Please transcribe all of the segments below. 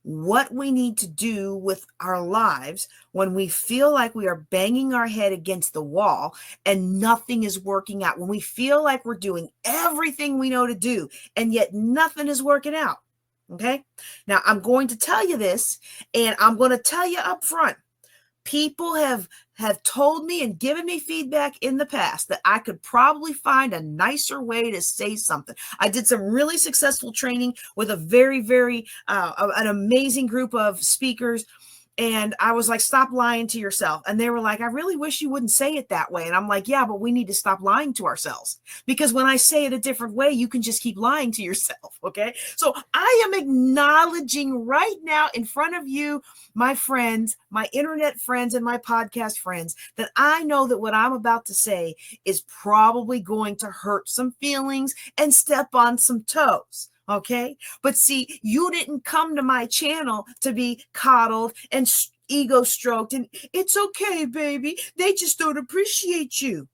what we need to do with our lives when we feel like we are banging our head against the wall and nothing is working out, when we feel like we're doing everything we know to do and yet nothing is working out. Okay. Now I'm going to tell you this, and I'm going to tell you up front. People have told me and given me feedback in the past that I could probably find a nicer way to say something. I did some really successful training with a very an amazing group of speakers. And I was like, stop lying to yourself. And they were like, I really wish you wouldn't say it that way. And I'm like, yeah, but we need to stop lying to ourselves, because when I say it a different way, you can just keep lying to yourself. Okay. So I am acknowledging right now in front of you, my friends, my internet friends, and my podcast friends, that I know that what I'm about to say is probably going to hurt some feelings and step on some toes. Okay. But see, you didn't come to my channel to be coddled and ego stroked and it's okay, baby. They just don't appreciate you.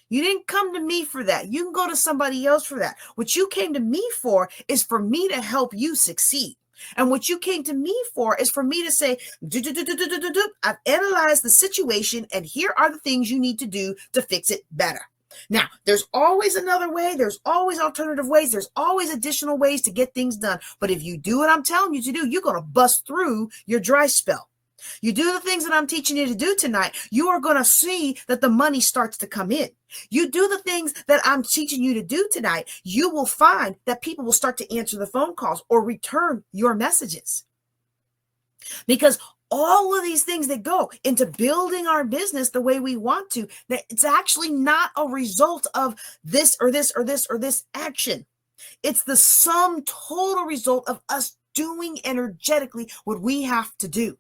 You didn't come to me for that. You can go to somebody else for that. What you came to me for is for me to help you succeed. And what you came to me for is for me to say, I've analyzed the situation and here are the things you need to do to fix it better. Now, there's always another way. There's always alternative ways. There's always additional ways to get things done. But if you do what I'm telling you to do, you're going to bust through your dry spell. You do the things that I'm teaching you to do tonight, you are going to see that the money starts to come in. You do the things that I'm teaching you to do tonight, you will find that people will start to answer the phone calls or return your messages. Because all of these things that go into building our business the way we want to, that it's actually not a result of this or this or this or this action. It's the sum total result of us doing energetically what we have to do.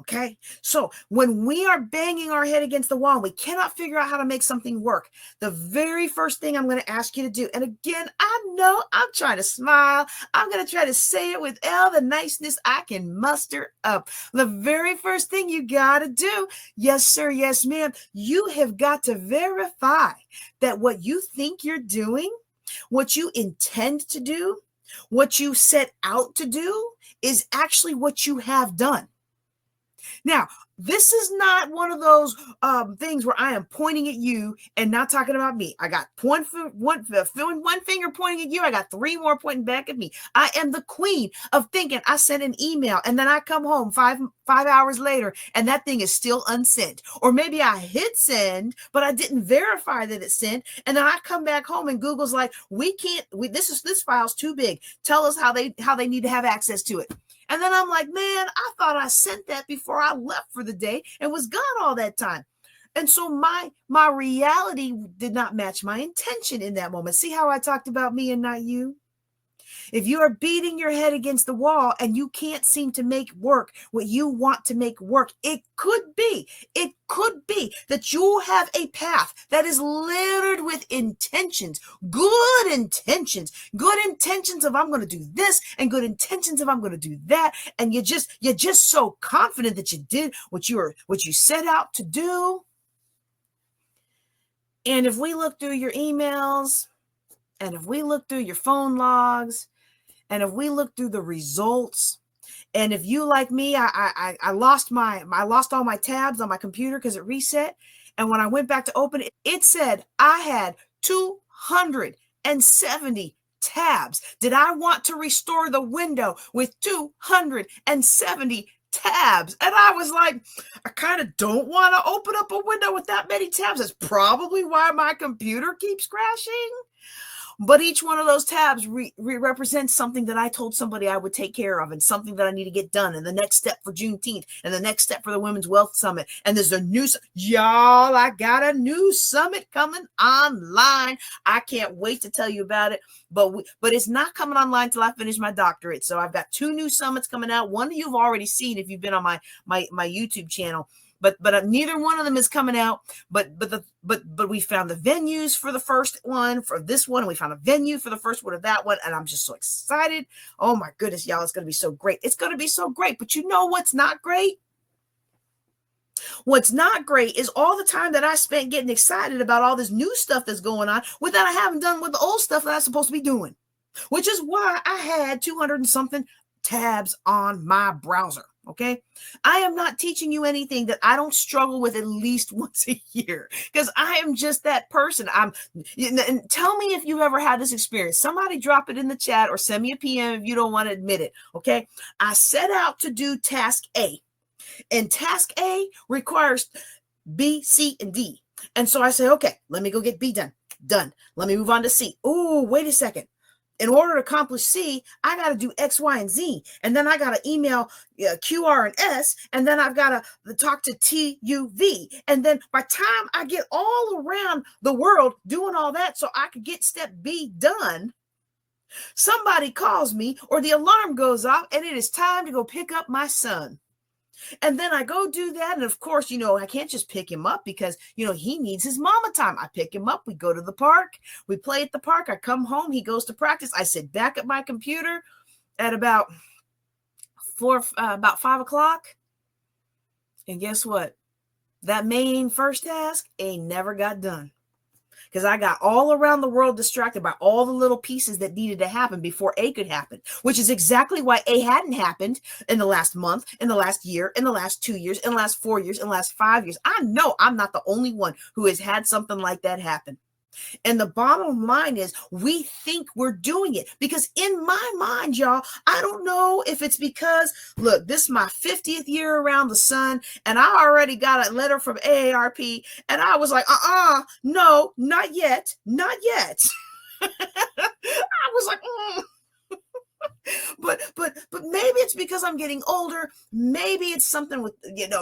Okay, so when we are banging our head against the wall, we cannot figure out how to make something work. The very first thing I'm going to ask you to do, and again, I know I'm trying to smile. I'm going to try to say it with all the niceness I can muster up. The very first thing you got to do, yes, sir, yes, ma'am, you have got to verify that what you think you're doing, what you intend to do, what you set out to do is actually what you have done. Now, this is not one of those things where I am pointing at you and not talking about me. I got one finger pointing at you. I got three more pointing back at me. I am the queen of thinking I sent an email and then I come home five hours later and that thing is still unsent. Or maybe I hit send, but I didn't verify that it sent. And then I come back home and Google's like, this file's too big. Tell us how they need to have access to it. And then I'm like, man, I thought I sent that before I left for the day and was gone all that time. And so my reality did not match my intention in that moment. See how I talked about me and not you? If you are beating your head against the wall and you can't seem to make work what you want to make work, it could be that you have a path that is littered with intentions, good intentions of I'm going to do this and good intentions of I'm going to do that. And you're just so confident that you did what you set out to do. And if we look through your emails, and if we look through your phone logs, and if we look through the results, and if you like me, I lost all my tabs on my computer because it reset. And when I went back to open it, it said I had 270 tabs. Did I want to restore the window with 270 tabs? And I was like, I kind of don't want to open up a window with that many tabs. That's probably why my computer keeps crashing. But each one of those tabs represents something that I told somebody I would take care of and something that I need to get done. And the next step for Juneteenth and the next step for the Women's Wealth Summit. And there's a new, y'all, I got a new summit coming online. I can't wait to tell you about it. But it's not coming online till I finish my doctorate. So I've got 2 new summits coming out. One you've already seen if you've been on my YouTube channel. But neither one of them is coming out. But we found the venues for the first one for this one, and we found a venue for the first one of that one, and I'm just so excited. Oh my goodness, y'all, it's gonna be so great. It's gonna be so great. But you know what's not great? What's not great is all the time that I spent getting excited about all this new stuff that's going on with that I haven't done with the old stuff that I'm supposed to be doing. Which is why I had 200 and something tabs on my browser. Okay. I am not teaching you anything that I don't struggle with at least once a year, because I am just that person. And tell me if you've ever had this experience. Somebody drop it in the chat or send me a PM if you don't want to admit it. Okay. I set out to do task A, and task A requires B, C, and D. And so I say, okay, let me go get B done. Done. Let me move on to C. Oh, wait a second. In order to accomplish C, I got to do X, Y, and Z. And then I got to email Q, R, and S. And then I've got to talk to T, U, V. And then by the time I get all around the world doing all that so I could get step B done, somebody calls me or the alarm goes off and it is time to go pick up my son. And then I go do that. And of course, I can't just pick him up because, he needs his mama time. I pick him up. We go to the park. We play at the park. I come home. He goes to practice. I sit back at my computer at about 5 o'clock. And guess what? That main first task ain't never got done, because I got all around the world distracted by all the little pieces that needed to happen before A could happen, which is exactly why A hadn't happened in the last month, in the last year, in the last 2 years, in the last 4 years, in the last 5 years. I know I'm not the only one who has had something like that happen. And the bottom line is we think we're doing it, because in my mind, y'all, I don't know if it's because, look, this is my 50th year around the sun, and I already got a letter from AARP, and I was like, no, not yet, not yet. I was like, But maybe it's because I'm getting older. Maybe it's something with,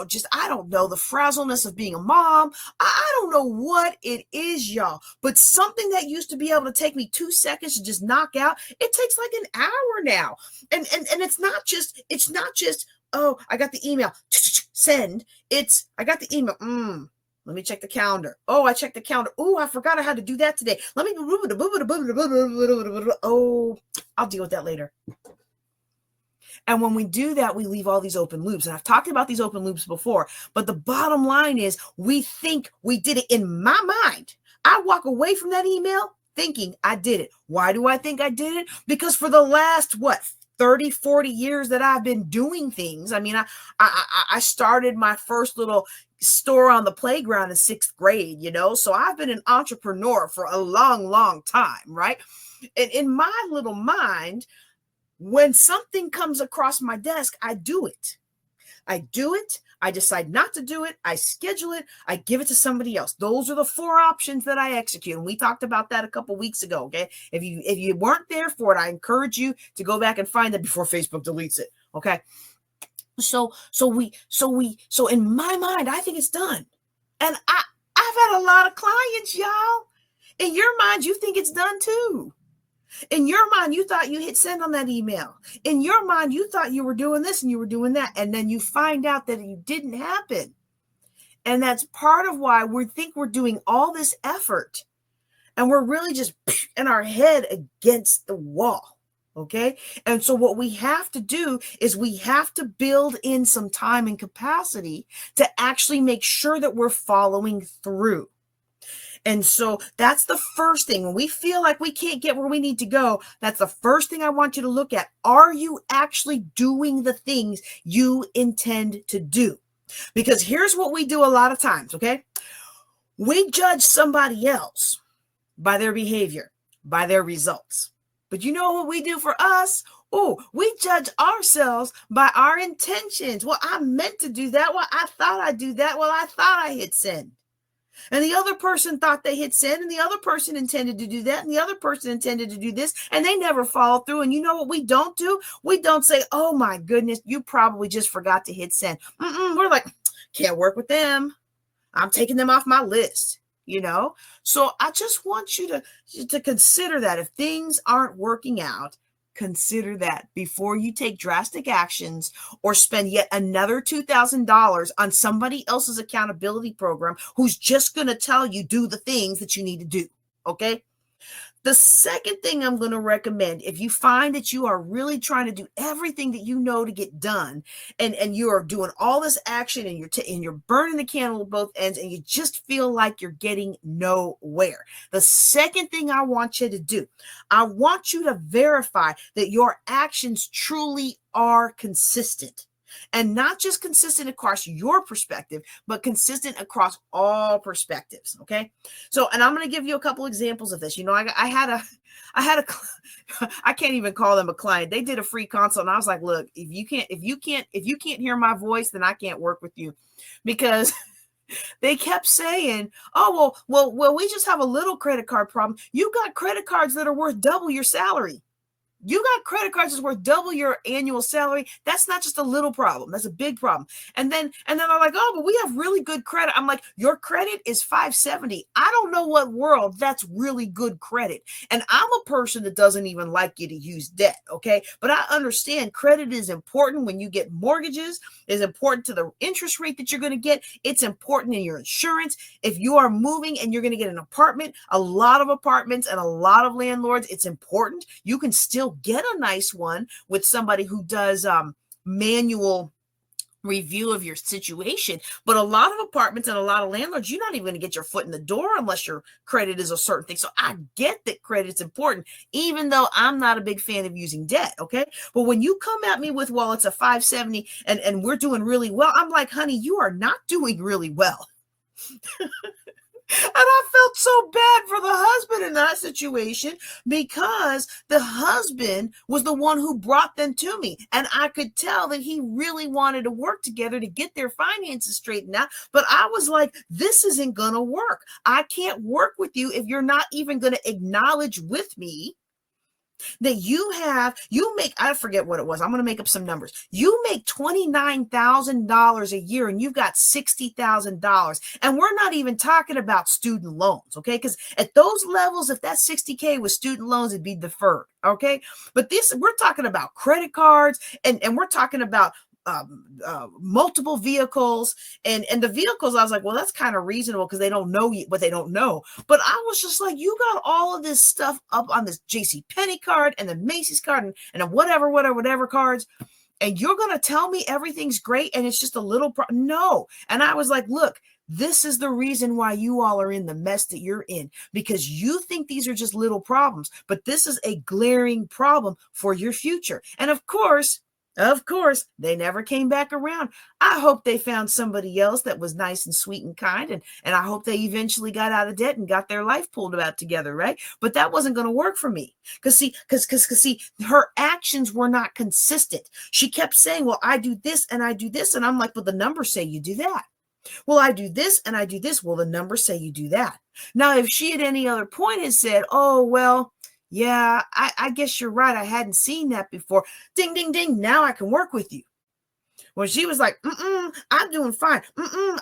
just, I don't know, the frazzleness of being a mom. I don't know what it is, y'all. But something that used to be able to take me 2 seconds to just knock out, it takes like an hour now. And it's not just, oh, I got the email, send. It's, I got the email, let me check the calendar. Oh, I checked the calendar. Oh, I forgot I had to do that today. Let me, oh, I'll deal with that later. And when we do that, we leave all these open loops. And I've talked about these open loops before, but the bottom line is we think we did it. In my mind, I walk away from that email thinking I did it. Why do I think I did it? Because for the last, 30, 40 years that I've been doing things. I mean, I started my first little store on the playground in 6th grade, so I've been an entrepreneur for a long, long time, right? And in my little mind, when something comes across my desk, I do it. I decide not to do it. I schedule it. I give it to somebody else. Those are the 4 options that I execute. And we talked about that a couple weeks ago. Okay. If you weren't there for it, I encourage you to go back and find it before Facebook deletes it. Okay. So in my mind, I think it's done. And I've had a lot of clients, y'all. In your mind, you think it's done too. In your mind, you thought you hit send on that email. In your mind, you thought you were doing this and you were doing that. And then you find out that it didn't happen. And that's part of why we think we're doing all this effort. And we're really just in our head against the wall. Okay. And so what we have to do is we have to build in some time and capacity to actually make sure that we're following through. And so that's the first thing. When we feel like we can't get where we need to go, that's the first thing I want you to look at. Are you actually doing the things you intend to do? Because here's what we do a lot of times, okay? We judge somebody else by their behavior, by their results. But you know what we do for us? Oh, we judge ourselves by our intentions. Well, I meant to do that. Well, I thought I'd do that. Well, I thought I hit send. And the other person thought they hit send, and the other person intended to do that, and the other person intended to do this, and they never follow through. And you know what we don't do? We don't say, oh my goodness, you probably just forgot to hit send. We're like, can't work with them. I'm taking them off my list, So I just want you to consider that if things aren't working out, consider that before you take drastic actions or spend yet another $2,000 on somebody else's accountability program who's just going to tell you do the things that you need to do. Okay. The second thing I'm going to recommend, if you find that you are really trying to do everything that you know to get done, and you are doing all this action, and you're burning the candle at both ends, and you just feel like you're getting nowhere. The second thing I want you to do, I want you to verify that your actions truly are consistent. And not just consistent across your perspective, but consistent across all perspectives. Okay. So, and I'm going to give you a couple examples of this. I had a, I can't even call them a client. They did a free consult, and I was like, look, if you can't hear my voice, then I can't work with you, because they kept saying, oh, well, we just have a little credit card problem. You got credit cards that are worth double your salary. You got credit cards that's worth double your annual salary. That's not just a little problem. That's a big problem. And then they're like, oh, but we have really good credit. I'm like, your credit is 570. I don't know what world that's really good credit. And I'm a person that doesn't even like you to use debt. Okay. But I understand credit is important when you get mortgages. It's important to the interest rate that you're going to get. It's important in your insurance. If you are moving and you're going to get an apartment, a lot of apartments and a lot of landlords, it's important. You can still get a nice one with somebody who does manual review of your situation. But a lot of apartments and a lot of landlords, you're not even going to get your foot in the door unless your credit is a certain thing. So I get that credit's important, even though I'm not a big fan of using debt. Okay. But when you come at me with, well, it's a 570 and we're doing really well, I'm like, honey, you are not doing really well. And I felt so bad for the husband in that situation, because the husband was the one who brought them to me. And I could tell that he really wanted to work together to get their finances straightened out. But I was like, this isn't going to work. I can't work with you if you're not even going to acknowledge with me that you make, I forget what it was. I'm going to make up some numbers. You make $29,000 a year and you've got $60,000. And we're not even talking about student loans. Okay. Because at those levels, if that 60K was student loans, it'd be deferred. Okay. But we're talking about credit cards, and we're talking about multiple vehicles, and the vehicles, I was like, well, that's kind of reasonable because they don't know what they don't know. But I was just like, you got all of this stuff up on this JCPenney card and the Macy's card and whatever cards, and you're going to tell me everything's great and it's just a little no. And I was like, look, this is the reason why you all are in the mess that you're in, because you think these are just little problems, but this is a glaring problem for your future. And of course, they never came back around. I hope they found somebody else that was nice and sweet and kind. And I hope they eventually got out of debt and got their life pulled out together, right? But that wasn't going to work for me. Because her actions were not consistent. She kept saying, well, I do this and I do this. And I'm like, well, the numbers say you do that. Well, I do this and I do this. Well, the numbers say you do that. Now, if she at any other point had said, oh, well, yeah, I guess you're right, I hadn't seen that before. Ding, ding, ding. Now I can work with you. When she was like, I'm doing fine.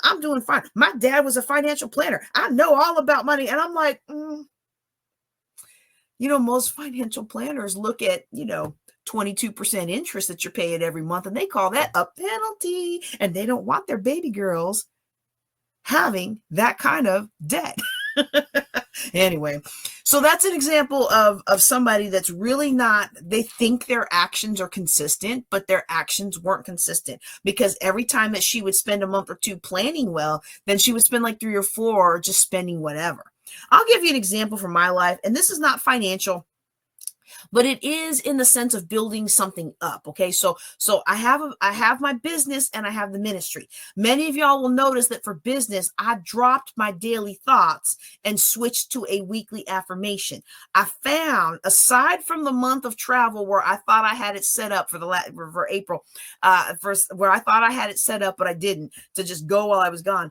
I'm doing fine. My dad was a financial planner. I know all about money. And I'm like, most financial planners look at, 22% interest that you're paying every month, and they call that a penalty. And they don't want their baby girls having that kind of debt. Anyway, so that's an example of somebody that's really not, they think their actions are consistent, but their actions weren't consistent, because every time that she would spend a month or two planning well, then she would spend like 3 or 4 just spending whatever. I'll give you an example from my life, and this is not financial, but it is in the sense of building something up. Okay. So I have my business and I have the ministry. Many of y'all will notice that for business, I dropped my daily thoughts and switched to a weekly affirmation. I found, aside from the month of travel where I thought I had it set up for April, where I thought I had it set up, but I didn't, to just go while I was gone.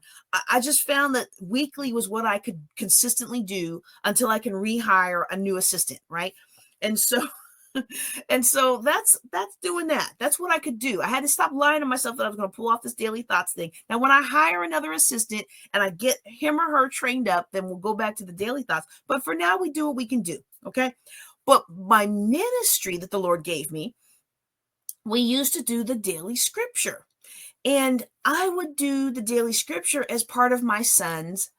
I just found that weekly was what I could consistently do until I can rehire a new assistant. Right. And so that's doing that. That's what I could do. I had to stop lying to myself that I was going to pull off this daily thoughts thing. Now, when I hire another assistant and I get him or her trained up, then we'll go back to the daily thoughts. But for now, we do what we can do. Okay. But my ministry that the Lord gave me, we used to do the daily scripture, and I would do the daily scripture as part of my son's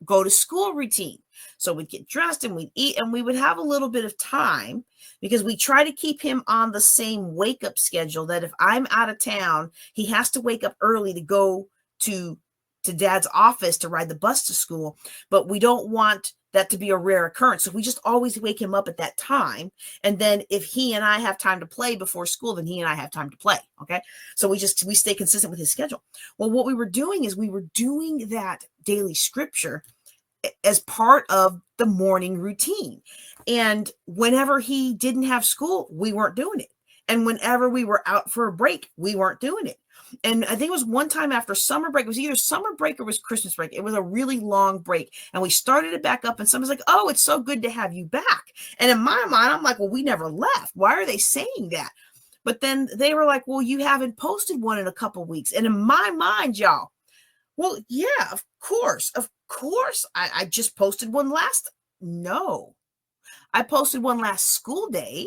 go to school routine. So we'd get dressed and we'd eat and we would have a little bit of time because we try to keep him on the same wake up schedule that if I'm out of town, he has to wake up early to go to dad's office to ride the bus to school. But we don't want that to be a rare occurrence. So we just always wake him up at that time. And then if he and I have time to play before school, then he and I have time to play. Okay. So we stay consistent with his schedule. Well, what we were doing is we were doing that daily scripture as part of the morning routine. And whenever he didn't have school, we weren't doing it. And whenever we were out for a break, we weren't doing it. And I think it was one time after summer break, it was either summer break or it was Christmas break. It was a really long break. And we started it back up and someone's like, oh, it's so good to have you back. And in my mind, I'm like, well, we never left. Why are they saying that? But then they were like, well, you haven't posted one in a couple weeks. And in my mind, y'all, well, yeah, of course. I just posted one no, I posted one last school day.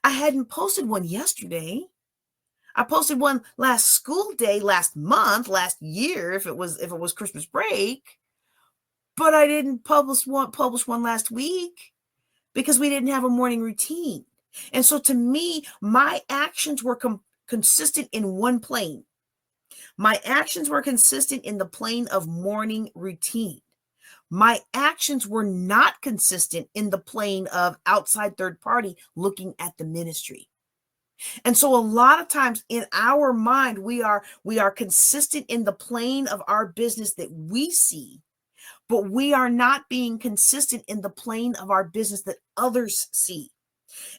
I hadn't posted one yesterday. I posted one last school day, last month, last year, if it was Christmas break, but I didn't publish one last week because we didn't have a morning routine. And so to me, my actions were consistent in one plane. My actions were consistent in the plane of morning routine. My actions were not consistent in the plane of outside third party looking at the ministry. And so a lot of times in our mind, we are consistent in the plane of our business that we see, but we are not being consistent in the plane of our business that others see.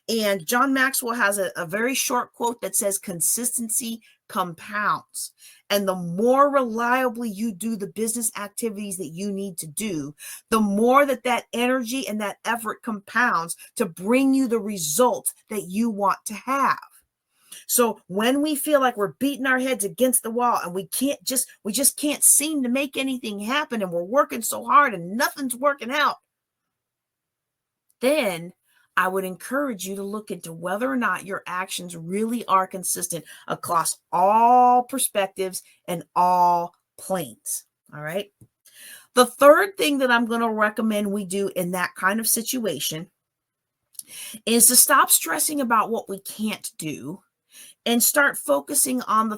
And John Maxwell has a very short quote that says, consistency compounds. And the more reliably you do the business activities that you need to do, the more that energy and that effort compounds to bring you the results that you want to have. So when we feel like we're beating our heads against the wall and we just can't seem to make anything happen and we're working so hard and nothing's working out, then I would encourage you to look into whether or not your actions really are consistent across all perspectives and all planes. All right. The third thing that I'm going to recommend we do in that kind of situation is to stop stressing about what we can't do and start focusing on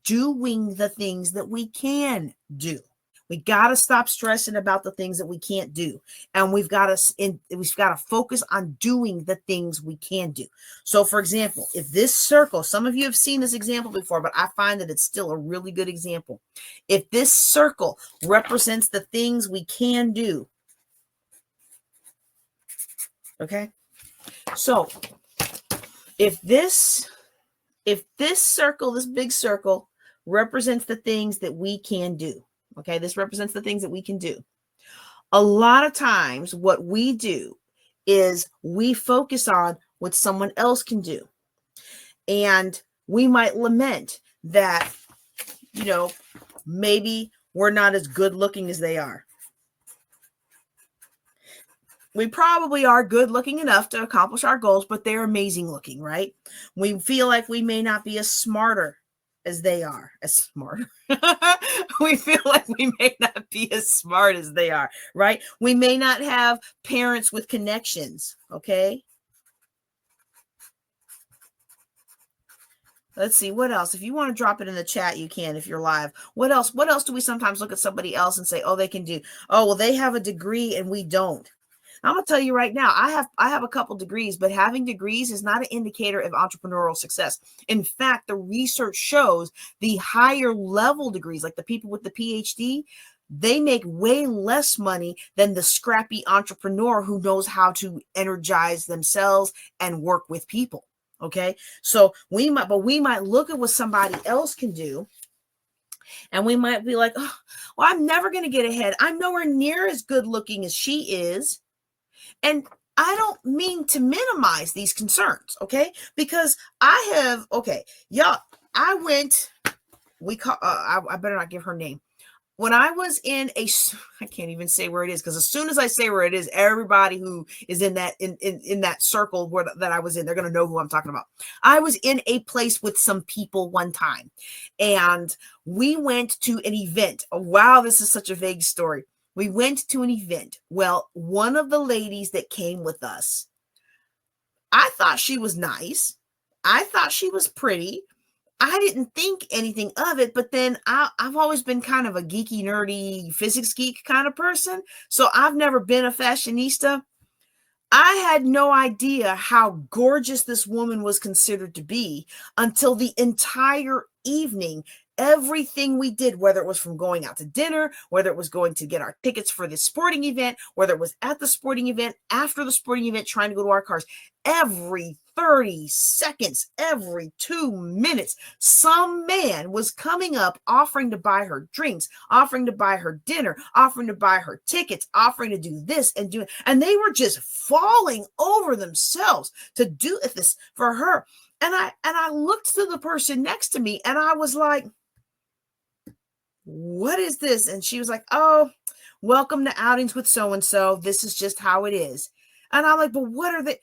doing the things that we can do. We got to stop stressing about the things that we can't do. And we've got to focus on doing the things we can do. So for example, if this circle, some of you have seen this example before, but I find that it's still a really good example. If this circle represents the things we can do. Okay. So if this circle, this big circle represents the things that we can do. Okay, this represents the things that we can do. A lot of times what we do is we focus on what someone else can do. And we might lament that, maybe we're not as good looking as they are. We probably are good looking enough to accomplish our goals, but they're amazing looking, right? We feel like we may not be as smarter as they are, we feel like we may not be as smart as they are, right? We may not have parents with connections, okay? Let's see, what else? If you want to drop it in the chat, you can if you're live. What else? What else do we sometimes look at somebody else and say, oh, they can do? Oh, well, they have a degree and we don't. I'm going to tell you right now, I have a couple degrees, but having degrees is not an indicator of entrepreneurial success. In fact, the research shows the higher level degrees, like the people with the PhD, they make way less money than the scrappy entrepreneur who knows how to energize themselves and work with people. Okay. So we might look at what somebody else can do. And we might be like, oh, well, I'm never going to get ahead. I'm nowhere near as good looking as she is. And I don't mean to minimize these concerns, okay? Because I better not give her name. When I was in I can't even say where it is, because as soon as I say where it is, everybody who is in that circle that I was in, they're going to know who I'm talking about. I was in a place with some people one time, and we went to an event. Oh, wow, this is such a vague story. We went to an event. Well, one of the ladies that came with us, I thought she was nice. I thought she was pretty. I didn't think anything of it, but then I've always been kind of a geeky, nerdy, physics geek kind of person. So I've never been a fashionista. I had no idea how gorgeous this woman was considered to be until the entire evening. Everything we did, whether it was from going out to dinner, whether it was going to get our tickets for the sporting event, whether it was at the sporting event, after the sporting event, trying to go to our cars, every 30 seconds, every 2 minutes, some man was coming up offering to buy her drinks, offering to buy her dinner, offering to buy her tickets, offering to do this and do it. And they were just falling over themselves to do this for her. And I looked to the person next to me and I was like, what is this? And she was like, oh, welcome to outings with so-and-so. This is just how it is. And I'm like, but what are they?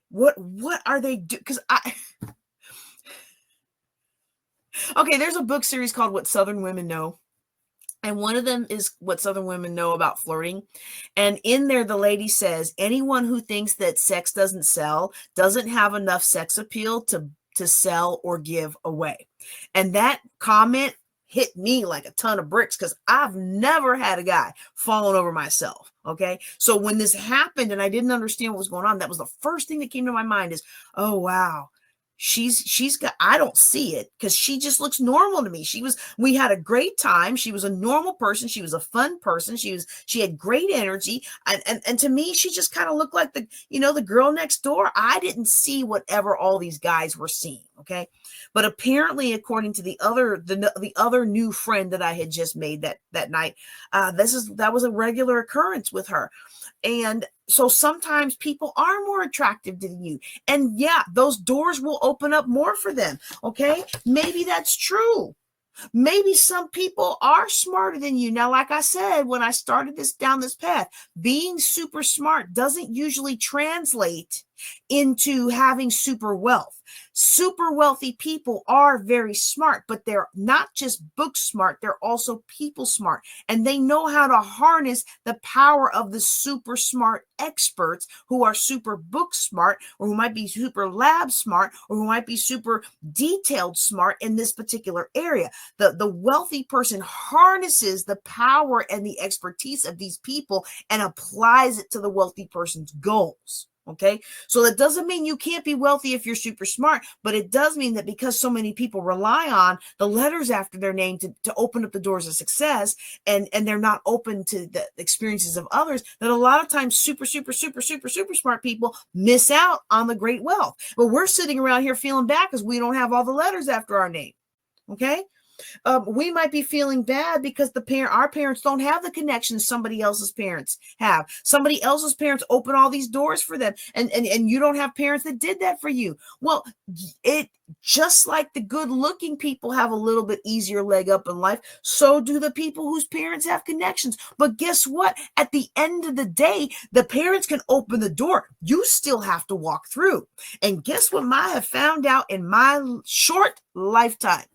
What are they do? Because okay, there's a book series called What Southern Women Know. And one of them is What Southern Women Know About Flirting. And in there, the lady says, anyone who thinks that sex doesn't sell doesn't have enough sex appeal to sell or give away. And that comment hit me like a ton of bricks because I've never had a guy falling over myself. Okay. So when this happened and I didn't understand what was going on, that was the first thing that came to my mind is, oh, wow. She's got, I don't see it because she just looks normal to me. We had a great time. She was a normal person. She was a fun person. She had great energy. And to me, she just kind of looked like the girl next door. I didn't see whatever all these guys were seeing. Okay. But apparently, according to the other new friend that I had just made that night, that was a regular occurrence with her. And so sometimes people are more attractive than you. And yeah, those doors will open up more for them. Okay. Maybe that's true. Maybe some people are smarter than you. Now, like I said, when I started down this path, being super smart doesn't usually translate into having super wealth. Super wealthy people are very smart, but they're not just book smart, they're also people smart. And they know how to harness the power of the super smart experts who are super book smart, or who might be super lab smart, or who might be super detailed smart in this particular area. The wealthy person harnesses the power and the expertise of these people and applies it to the wealthy person's goals. Okay, so that doesn't mean you can't be wealthy if you're super smart, but it does mean that because so many people rely on the letters after their name to open up the doors of success, and they're not open to the experiences of others, that a lot of times super smart people miss out on the great wealth. But we're sitting around here feeling bad because we don't have all the letters after our name. Okay. We might be feeling bad because our parents don't have the connections somebody else's parents have. Somebody else's parents open all these doors for them, and you don't have parents that did that for you. Well, it just like the good-looking people have a little bit easier leg up in life, so do the people whose parents have connections. But guess what? At the end of the day, the parents can open the door. You still have to walk through. And guess what I have found out in my short lifetime?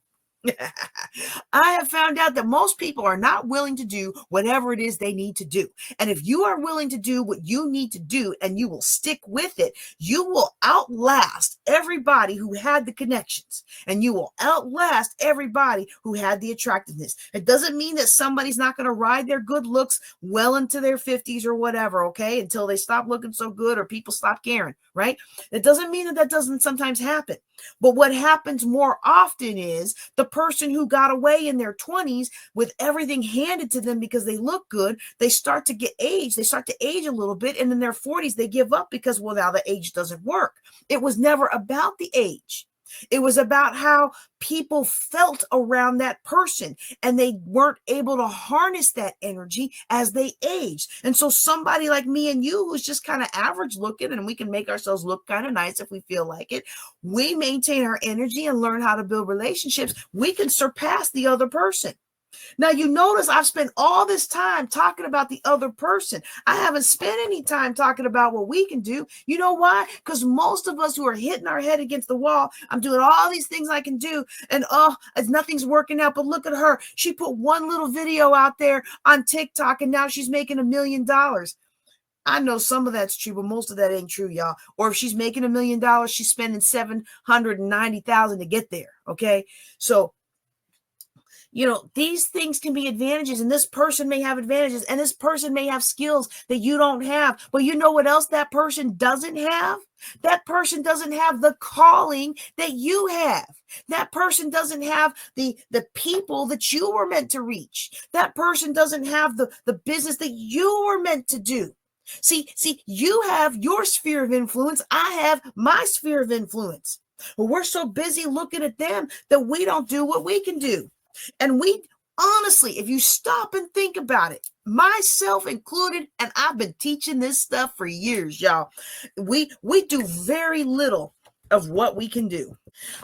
I have found out that most people are not willing to do whatever it is they need to do. And if you are willing to do what you need to do and you will stick with it, you will outlast everybody who had the connections, and you will outlast everybody who had the attractiveness. It doesn't mean that somebody's not going to ride their good looks well into their 50s or whatever, okay, until they stop looking so good or people stop caring, right? It doesn't mean that doesn't sometimes happen. But what happens more often is the person who got away in their 20s with everything handed to them because they look good, they start to get aged. They start to age a little bit. And in their 40s, they give up because, well, now the age doesn't work. It was never about the age. It was about how people felt around that person, and they weren't able to harness that energy as they aged. And so somebody like me and you, who's just kind of average looking, and we can make ourselves look kind of nice if we feel like it, we maintain our energy and learn how to build relationships, we can surpass the other person. Now, you notice I've spent all this time talking about the other person. I haven't spent any time talking about what we can do. You know why? Because most of us who are hitting our head against the wall, I'm doing all these things I can do, and nothing's working out. But look at her. She put one little video out there on TikTok, and now she's making $1 million. I know some of that's true, but most of that ain't true, y'all. Or if she's making $1 million, she's spending $790,000 to get there. Okay. So, these things can be advantages, and this person may have advantages, and this person may have skills that you don't have. But you know what else that person doesn't have? That person doesn't have the calling that you have. That person doesn't have the people that you were meant to reach. That person doesn't have the business that you were meant to do. See, you have your sphere of influence. I have my sphere of influence. But we're so busy looking at them that we don't do what we can do. And we honestly, if you stop and think about it, myself included, and I've been teaching this stuff for years, y'all, we do very little of what we can do.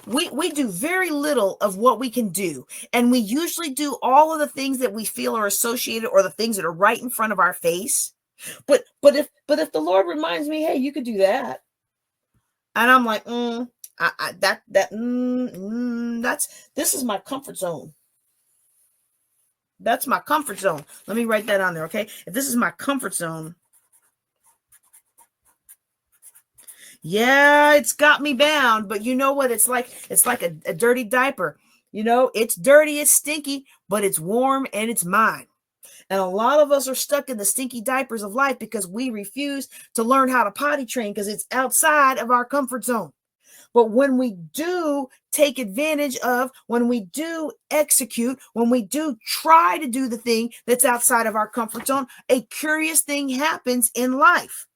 We do very little of what we can do. And we usually do all of the things that we feel are associated, or the things that are right in front of our face. But if the Lord reminds me, hey, you could do that, and I'm like, this is my comfort zone. That's my comfort zone. Let me write that on there, okay? If this is my comfort zone, yeah, it's got me bound. But you know what? It's like a dirty diaper. It's dirty, it's stinky, but it's warm and it's mine. And a lot of us are stuck in the stinky diapers of life because we refuse to learn how to potty train because it's outside of our comfort zone. But when we do take advantage of, when we do execute, when we do try to do the thing that's outside of our comfort zone, a curious thing happens in life.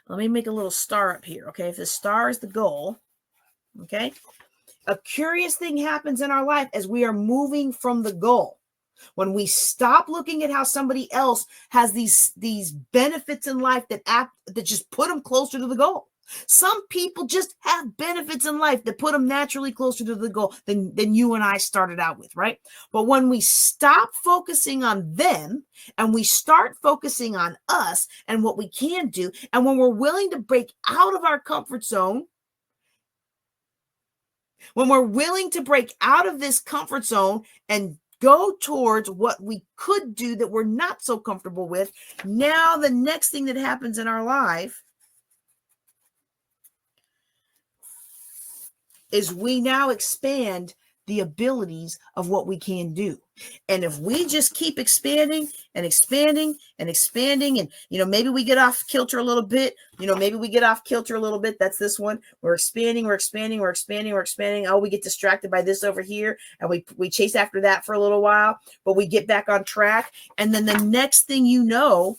Let me make a little star up here, okay? If the star is the goal, okay? A curious thing happens in our life as we are moving from the goal. When we stop looking at how somebody else has these benefits in life that just put them closer to the goal. Some people just have benefits in life that put them naturally closer to the goal than you and I started out with, right? But when we stop focusing on them and we start focusing on us and what we can do, and when we're willing to break out of our comfort zone, when we're willing to break out of this comfort zone and go towards what we could do that we're not so comfortable with, now the next thing that happens in our life is we now expand the abilities of what we can do. And if we just keep expanding and expanding and expanding, and maybe we get off kilter a little bit, that's this one. We're expanding. Oh, we get distracted by this over here, and we chase after that for a little while, but we get back on track. And then the next thing you know,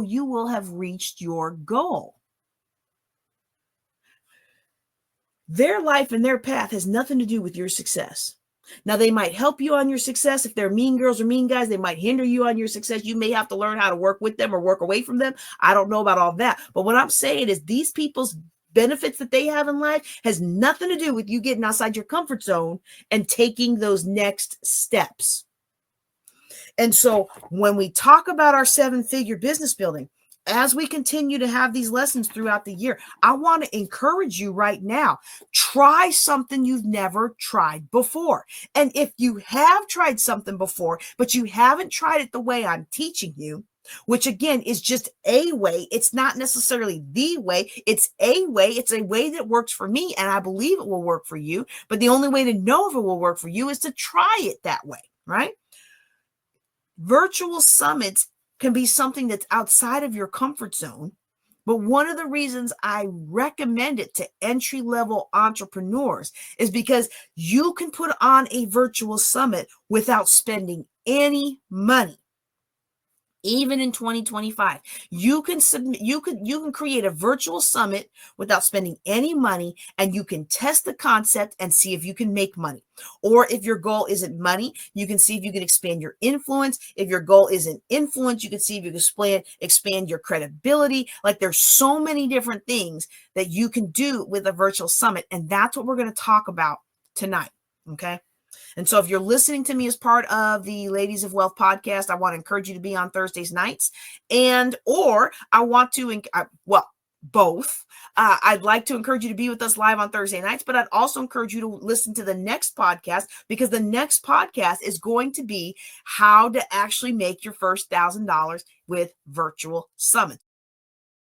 you will have reached your goal. Their life and their path has nothing to do with your success. Now, they might help you on your success. If they're mean girls or mean guys, they might hinder you on your success. You may have to learn how to work with them or work away from them. I don't know about all that. But what I'm saying is these people's benefits that they have in life has nothing to do with you getting outside your comfort zone and taking those next steps. And so when we talk about our 7-figure business building, as we continue to have these lessons throughout the year, I want to encourage you right now, try something you've never tried before. And if you have tried something before, but you haven't tried it the way I'm teaching you, which again is just a way, it's not necessarily the way, it's a way that works for me, and I believe it will work for you. But the only way to know if it will work for you is to try it that way, right? Virtual summits can be something that's outside of your comfort zone. But one of the reasons I recommend it to entry-level entrepreneurs is because you can put on a virtual summit without spending any money. Even in 2025, you can submit, you can create a virtual summit without spending any money, and you can test the concept and see if you can make money. Or if your goal isn't money, you can see if you can expand your influence. If your goal isn't influence, you can see if you can expand your credibility. Like, there's so many different things that you can do with a virtual summit, and that's what we're going to talk about tonight. Okay. And so if you're listening to me as part of the Ladies of Wealth podcast, I want to encourage you to be on Thursdays nights, or I want to, both. I'd like to encourage you to be with us live on Thursday nights, but I'd also encourage you to listen to the next podcast, because the next podcast is going to be how to actually make your first $1,000 with virtual summits.